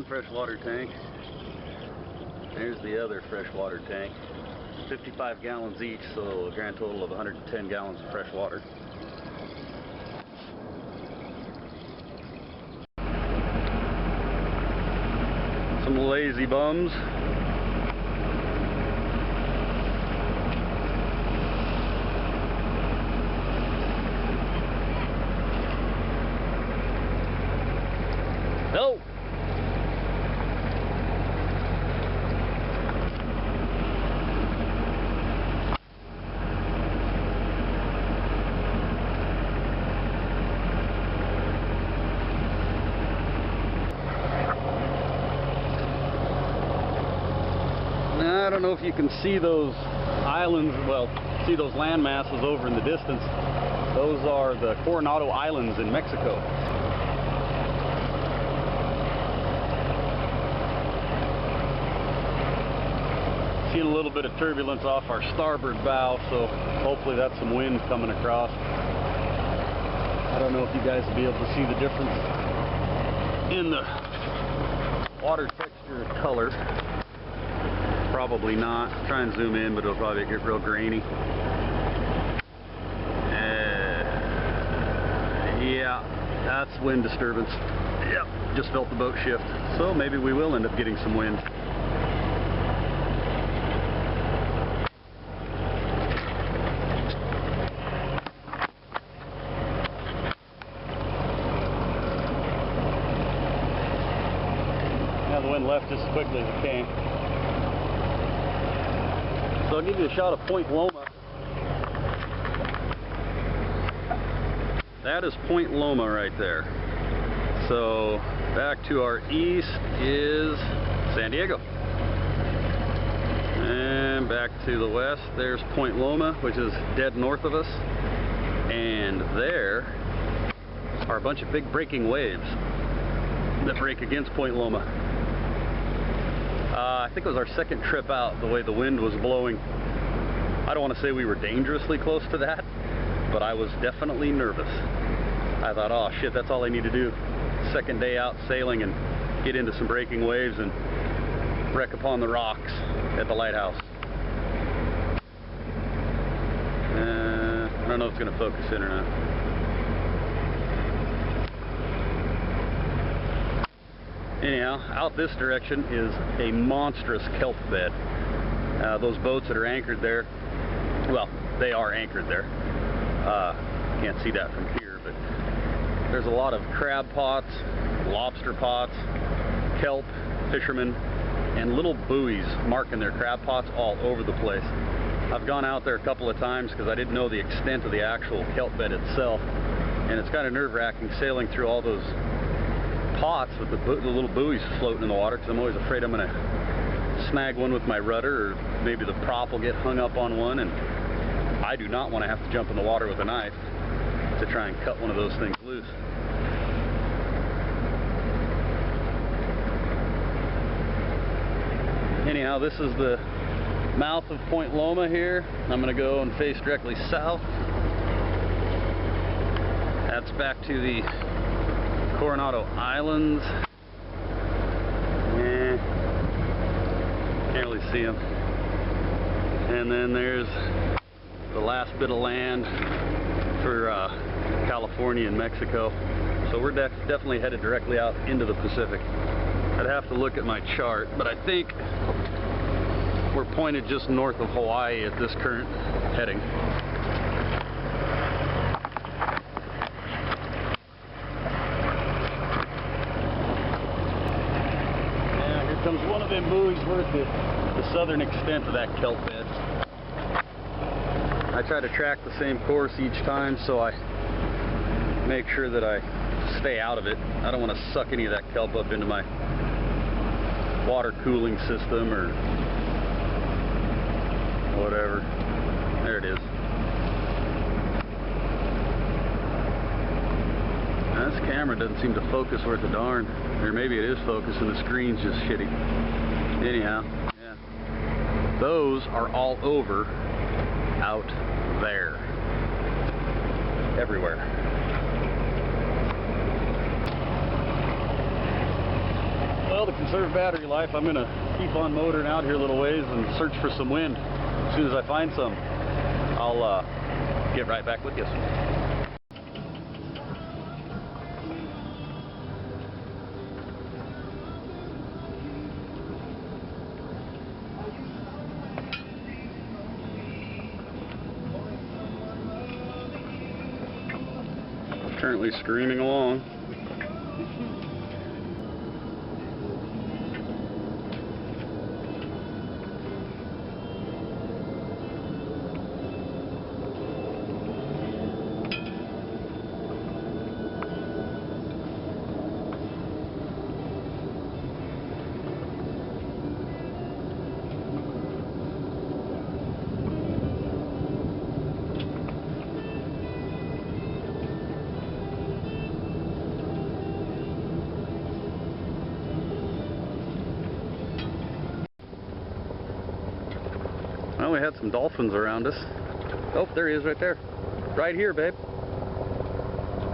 freshwater tank. There's the other freshwater tank. 55 gallons each, so a grand total of 110 gallons of fresh water. Some lazy bums. No! I don't know if you can see those islands, well, see those land masses over in the distance. Those are the Coronado Islands in Mexico. Seeing a little bit of turbulence off our starboard bow, so hopefully that's some wind coming across. I don't know if you guys will be able to see the difference in the water texture and color. Probably not. Try and zoom in, but it'll probably get real grainy. Yeah, that's wind disturbance. Yep, just felt the boat shift. So maybe we will end up getting some wind. Now the wind left just as quickly as it came. So I'll give you a shot of Point Loma. That is Point Loma right there. So back to our east is San Diego. And back to the west, there's Point Loma, which is dead north of us. And there are a bunch of big breaking waves that break against Point Loma. I think it was our second trip out, the way the wind was blowing. I don't want to say we were dangerously close to that, but I was definitely nervous. I thought, oh shit, that's all I need to do. Second day out sailing and get into some breaking waves and wreck upon the rocks at the lighthouse. I don't know if it's going to focus in or not. Anyhow, out this direction is a monstrous kelp bed. Those boats that are anchored there, well, they are anchored there. Can't see that from here, but there's a lot of crab pots, lobster pots, kelp, fishermen, and little buoys marking their crab pots all over the place. I've gone out there a couple of times because I didn't know the extent of the actual kelp bed itself, and it's kind of nerve-wracking sailing through all those pots with the little buoys floating in the water, because I'm always afraid I'm going to snag one with my rudder, or maybe the prop will get hung up on one, and I do not want to have to jump in the water with a knife to try and cut one of those things loose. Anyhow, this is the mouth of Point Loma here. I'm going to go and face directly south. That's back to the Coronado Islands. Can't really see them. And then there's the last bit of land for California and Mexico. So we're definitely headed directly out into the Pacific. I'd have to look at my chart, but I think we're pointed just north of Hawaii at this current heading. Comes one of them buoys worth the southern extent of that kelp bed. I try to track the same course each time, so I make sure that I stay out of it. I don't want to suck any of that kelp up into my water cooling system or whatever. There it is. Now, this camera doesn't seem to focus worth a darn. Or maybe it is focusing, the screen's just shitty. Anyhow, yeah. Those are all over out there. Everywhere. Well, to conserve battery life, I'm going to keep on motoring out here a little ways and search for some wind. As soon as I find some, I'll get right back with you. Currently screaming along. Well, we had some dolphins around us. Oh, there he is right there. Right here, babe.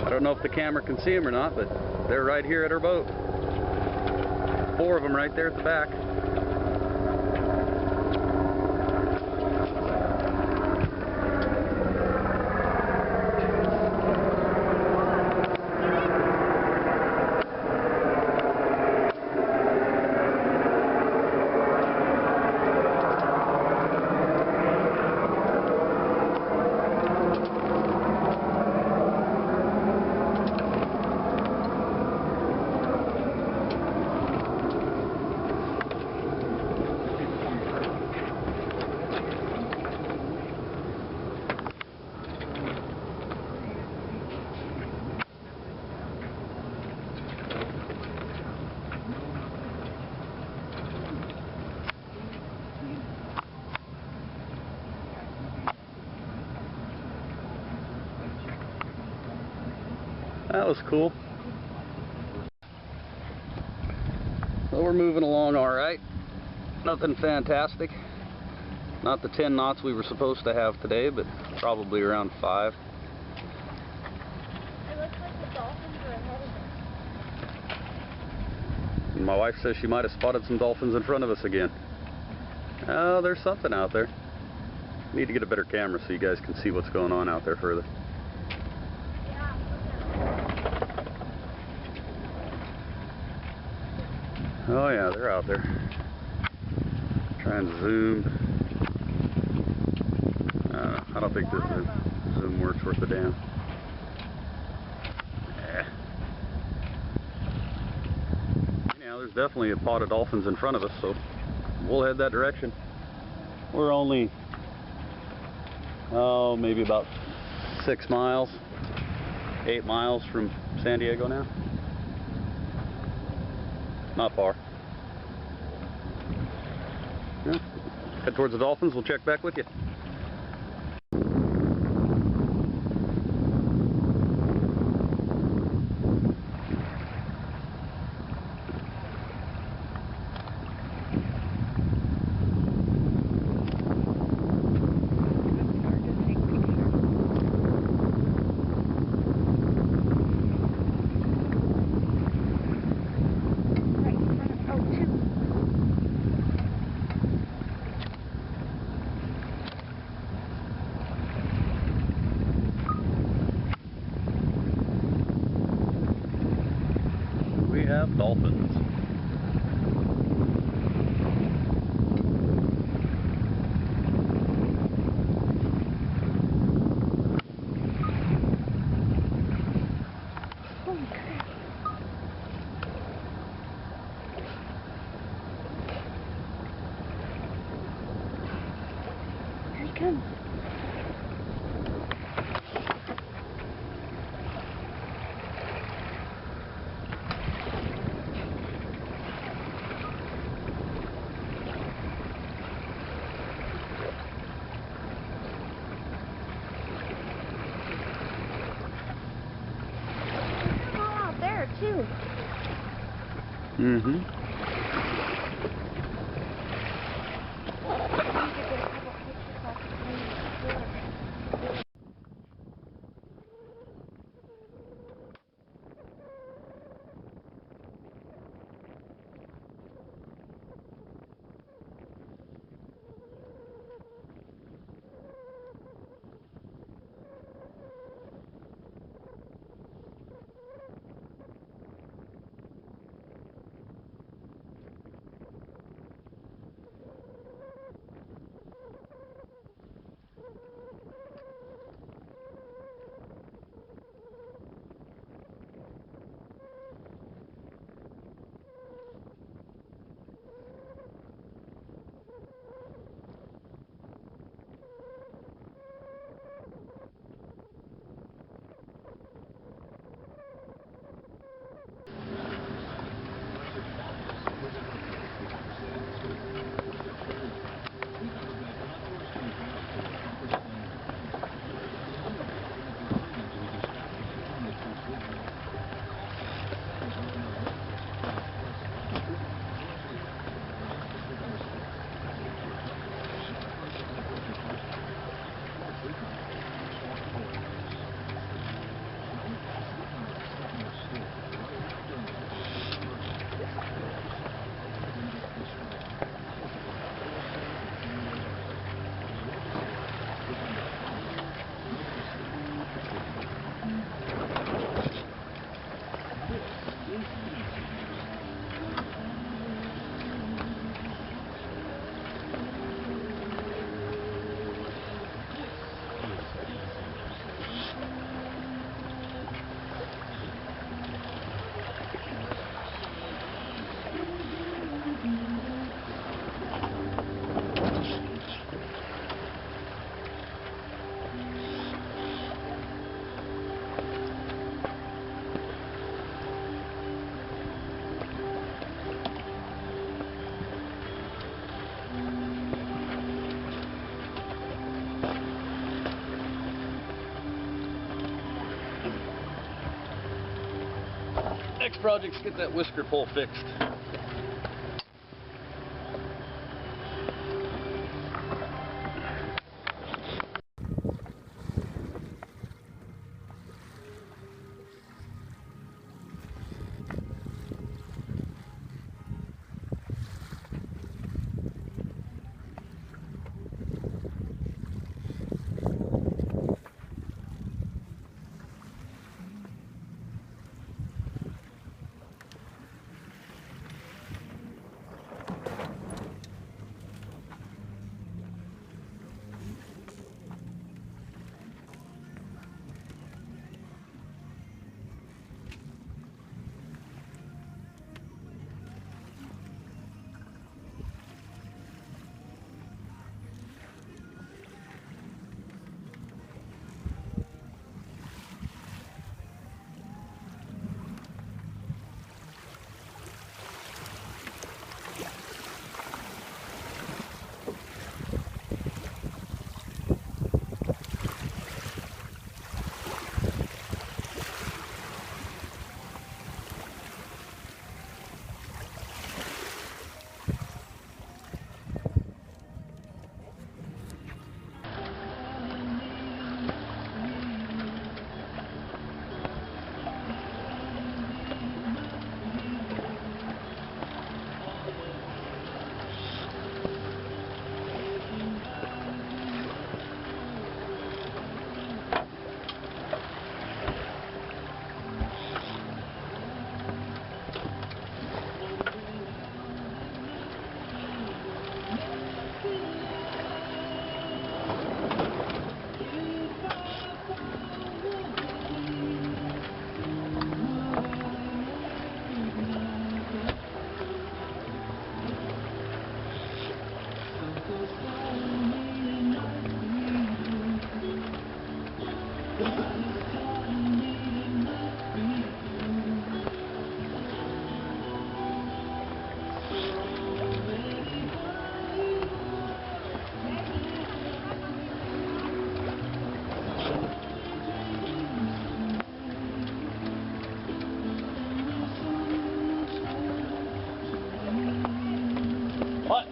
I don't know if the camera can see him or not, but they're right here at our boat. 4 of them right there at the back. That was cool. Well, we're moving along all right. Nothing fantastic. Not the 10 knots we were supposed to have today, but probably around 5. It looks like the dolphins are ahead of us. And my wife says she might have spotted some dolphins in front of us again. Oh, there's something out there. Need to get a better camera so you guys can see what's going on out there further. Oh yeah, they're out there. Try and zoom. I don't think this zoom works worth a damn. Anyhow, there's definitely a pod of dolphins in front of us, so we'll head that direction. We're only, maybe about 6 miles, 8 miles from San Diego now. Not far. Yeah. Head towards the dolphins. We'll check back with you. We have dolphins. Holy crap. Here he comes. Too. Mm-hmm. next project's get that whisker pole fixed. What?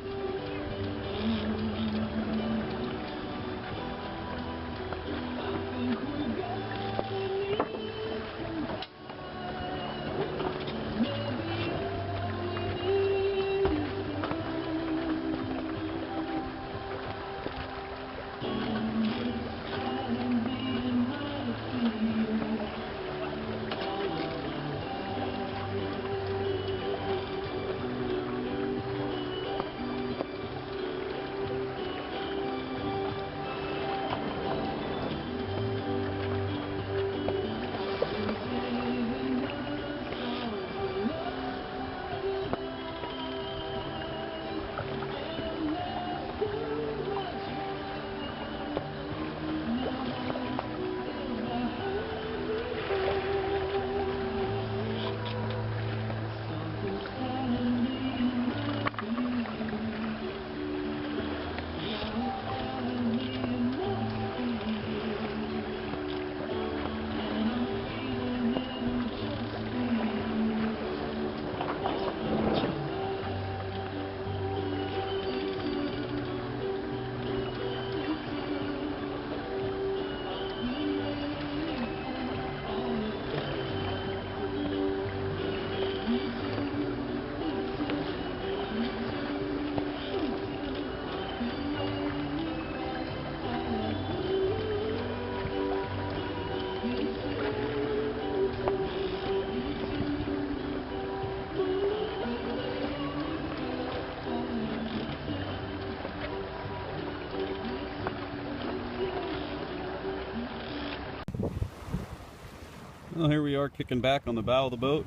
Well, here we are kicking back on the bow of the boat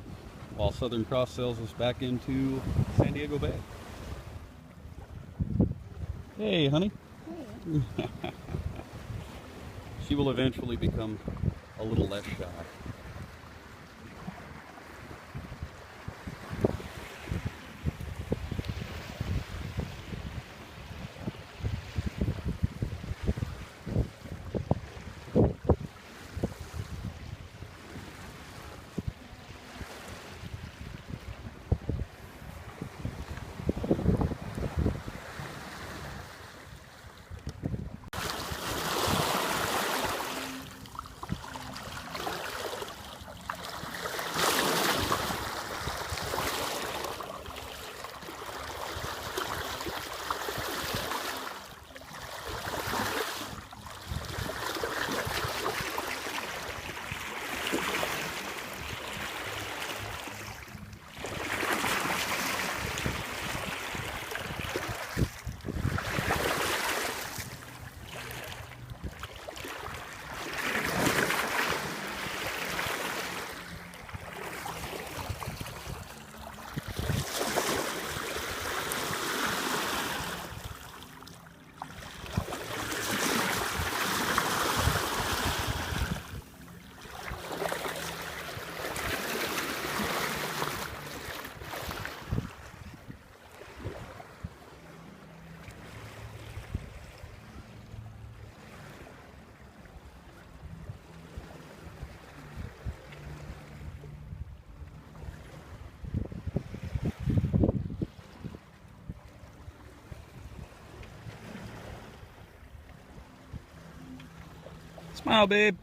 while Southern Cross sails us back into San Diego Bay. Hey, honey. Hey. She will eventually become a little less shy. Smile, babe.